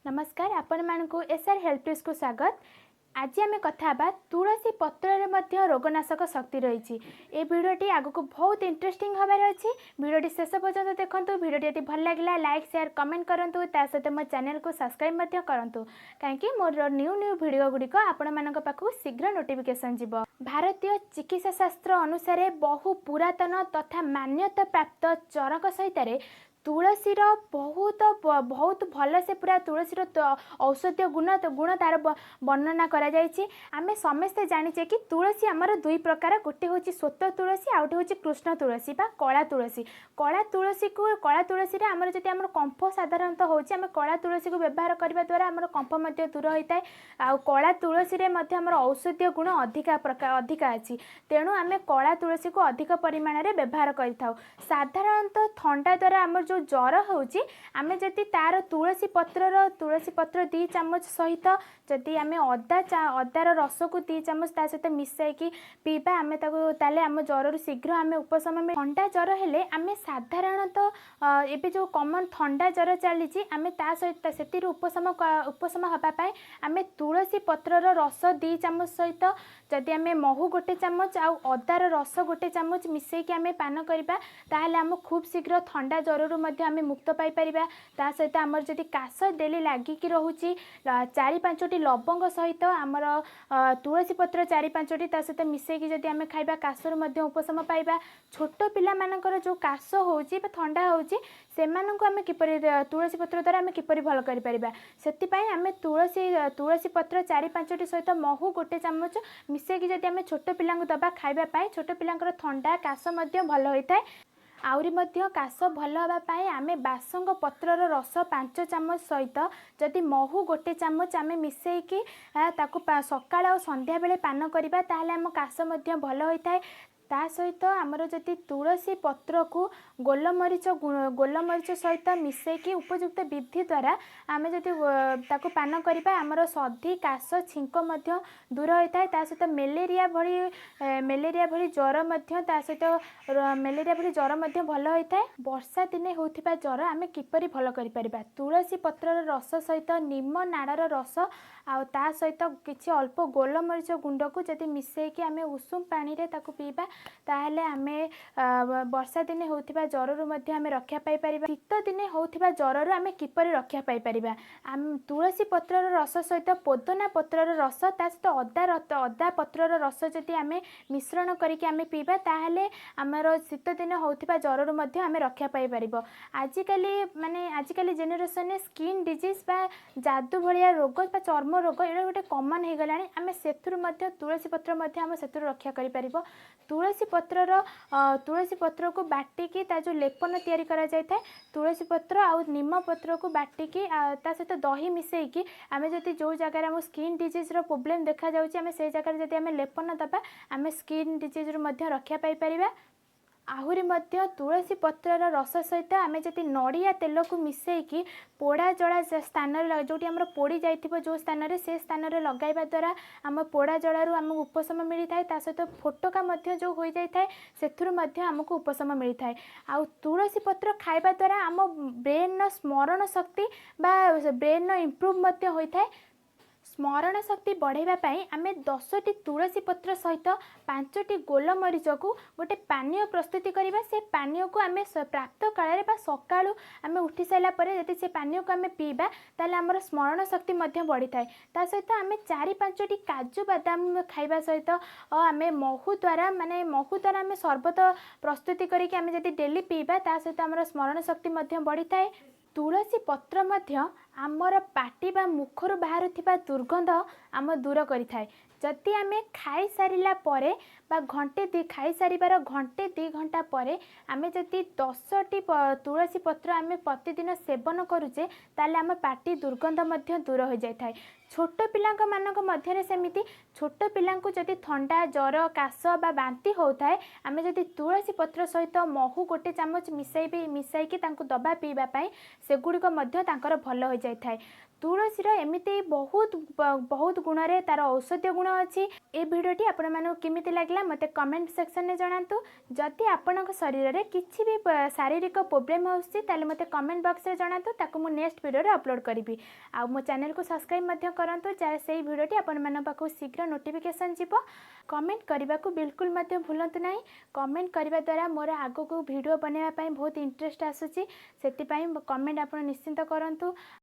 नमस्कार आपण मानकु SR health tips को स्वागत। आज आम कथा तुलसी पत्र में रोगनाशक शक्ति रही। ये भिडटी आग को बहुत इंटरेस्टिंग हबार अच्छी। भिडटी शेष पर्यंत देखूँ। भिडटी यदि भल लगे लाइक शेयर कमेंट करूँ। ता सहित मो चैनल को सब्सक्राइब करूँ कहीं मोर न्यू न्यू भिडियो गुड़िक आपण पाखु शीघ्र नोटिफिकेशन जीव। भारतीय चिकित्सा शास्त्र अनुसार बहु पुरातन तथा मान्यता प्राप्त चरक सहित तुलसीर बहुत बहुत भल से पूरा तुलसीर औषधीय गुण तार वर्णना करा जायछि। आमे समस्ते जानिचे कि तुलसी आमर दुई प्रकार, गोटे हूँ स्वत तुलसी आउटे हूँ कृष्ण तुलसी बा कला तुलसी। कला तुलसी रे आमर जति आमर कंफ साधारणतः होछि, आमे कला तुलसी को व्यवहार करबा द्वारा आमर कंफ मध्ये दूर होता है। आ कला तुलसी रे मध्ये आमर औषधीय गुण अधिका अछि। तेणु आमे कला तुलसी को अधिक परिमाण रे व्यवहार करिथाउ। साधारणतः ठंडा द्वारा आमर जो ज्वर होउची आमे जति तार तुलसी पत्र 2 चम्मच सहित जदि आमे अदार रस को 2 चम्मच ता सहित मिसाई पीबा आमे ताको ताले आम ज्वर शीघ्र आमे उपशम मिले। ठंडा ज्वर हेले आमे साधारणतः एबे जो कॉमन ठंडा ज्वर चली आमे ता सहित सेतिर उपशम हबा पाए आमे तुलसी पत्रर रस 2 चम्मच सहित जदि आमे महू 1 चम्मच आ अदार रस 1 चम्मच मिसेई कि आमे पान करिबा ताहले आम खूब शीघ्र ठंडा ज्वर मध्ये आमे मुक्त पाई परिबा। ता सहित आमर जदि काश डेली लागिकी रहुची 4-5टी लवंग सहित आमर तुलसी पत्र 4-5टी ता सहित मिसेई जदि आमे खाइबा काशर मध्ये उपशम पाइबा। छोट पिला मानकर जो काश होउची बा ठंडा होउची सेमानंको आमे किपरि तुलसी पत्र द्वारा आमे किपरि भल करि परिबा। सेति पई आमे तुलसी पत्र 4-5टी सहित महू 1 चम्मच मिसेई जदि आमे छोट पिलांको दबा खाइबा पाए छोट पिलांकर ठंडा काश मध्ये भल होइताय। आउरी मध्य काश भल हवा पाए आमे बासंग पत्रर रस 5 चम्मच सहित जदि महू 1 चम्मच आमे मिसेई ताकू सकाळ और संध्या बेले पान करिबा ताहले आम काश मध्य भल होइताय। ता सहित आमर जदि तुलसी पत्र को गोलमरीच सहित मिसेकी उपयुक्त विधि द्वारा आमे जदि ताको पान करिबा आमर सर्दी काश छिंक मध्य दूर होता है। ता सहित मेलेरिया भली ज्वर मध्य ता सहित मेलेरिया भली ज्वर मध्य भल होता है। वर्षा दिने होथिबा ज्वर आमे किपरि भल करि परिबा। तुलसी पत्रर रस सहित निम नाड़र रस आ ता सहित किछि अल्प गोलमरीच गुंड को जदि मिसेकी आमे उषुम पानी रे ताको पीबा ताहले आमे वर्षा दिने होथिबा ज्वररु मध्ये आमे रक्षा पाई परिबा। शीत दिने होथिबा ज्वररु आमे किपरि रक्षा पाई परिबा। तुलसी पत्रर रस सहित पोदना पत्रर रस ता सहित अदा पत्रर रस जदि आमे मिश्रण करिकि आमे पीबा ताहले आमर शीत दिने होथिबा ज्वररु मध्ये आमे रक्षा पाई परिबो। आजिकाली जेनेरेशन ने स्किन डिजीज बा जादू भलिया रोग बा चर्म रोग एटा गोटे कॉमन हे गलानी। आमे सेथुर मध्ये तुलसी पत्र मध्ये आमे सेथुर रक्षा करि परिबो। तुलसी पत्र को बाटिकी ता जो लेपन तैयारी करा जाय थाए तुलसी पत्र आ निम पत्र को बाटिकी ता सहित दही मिसेकी आमे जति जो जगह आम स्किन डिजीज रो प्रॉब्लम देखा जाउची आमे से जगह जति आमे लेपन दबा आमे स्किन डिजीज रो मध्ये रक्षा पाई परिबा। आहुरी मध्य तुलसी पत्रर रस सहित आमे जति नड़िया तेल को मिसेकी पोड़ा जला स्थान जोटी आमर पोड़ी जाइथिबो जो स्थान रे से स्थान रे लगाइबा द्वारा आम पोड़ा जलारू आमको उपशम मिलता है। ता सहित फोटका मध्य जो हो जाय थाए सेथुरु मध्य आमको उपशम मिलता है। आ तुलसी पत्र खाइबा द्वारा आम ब्रेन स्मरण शक्ति बा ब्रेन इम्प्रूव मध्य होय थाए। स्मरण शक्ति बढ़ाइबा पाई आमे 10टी तुलसी पत्र सहित 5टी गोलमरीच को गोटे पानीय प्रस्तुति करिबा। से पानीय को आमे प्राप्त काल रे बा सकाळू आमे उठी साइला परे जति से पानीय को आमे पीबा ताले हमर स्मरण शक्ति मध्य बढ़ी थाए। ता सहित आमे 4-5टी काजू बादाम खाइबा सहित आमे महू द्वारा आमे शरबत प्रस्तुति करिकि आमे जति डेली पीबा ता सहित हमर स्मरण शक्ति मध्य बढ़ी थाए। तुलसी पत्र मध्य आमर पाटी बा मुखर बाहर दुर्गंध आम दूर करि थाए। जदि आमे खाई सारिला परे बा खाई सारिबार घंटे 2 घंटा परे आमे जदि 10टी तुलसी पत्र आमे प्रतिदिन सेवन करूचे ताले आम पाटी दुर्गंध मध्य दूर हो जाय थाए। छोट पिलांक मानक मध्यरे सेमिति छोट पिलांकु जदि ठंडा ज्वर काश बा बांती होताए आमे जदि तुलसी पत्र सहित महू 1 चम्मच मिसाई कि तांकु दबा पीबा पाई सेगुड़िक मध्य तांकर भल हो जाय थाए। तुलसीर एमती बहुत बहुत गुण रे तार औषधीय गुण अच्छी। ए भिडियोटी आपण मानक केमिति लागला मते कमेंट सेक्शन में जणातु। जदि आपण शरीर में किसी भी शारीरिक प्रोब्लेम होउछि ताले मते कमेंट बॉक्स रे जणातु, ताको मु नेक्स्ट वीडियो रे अपलोड करिवि। आ मो चैनल को सब्सक्राइब मध्य करंतु जे सेही भिडियोटी आपण मानक पाखु शीघ्र नोटिफिकेशन जीवो। कमेंट करने को बिल्कुल मत भूलंतु नहीं। कमेंट करने द्वारा मोर आगो को वीडियो बनवाई बहुत इंटरेस्ट आसूसी, से कमेंट आप निश्चिंत करूँ।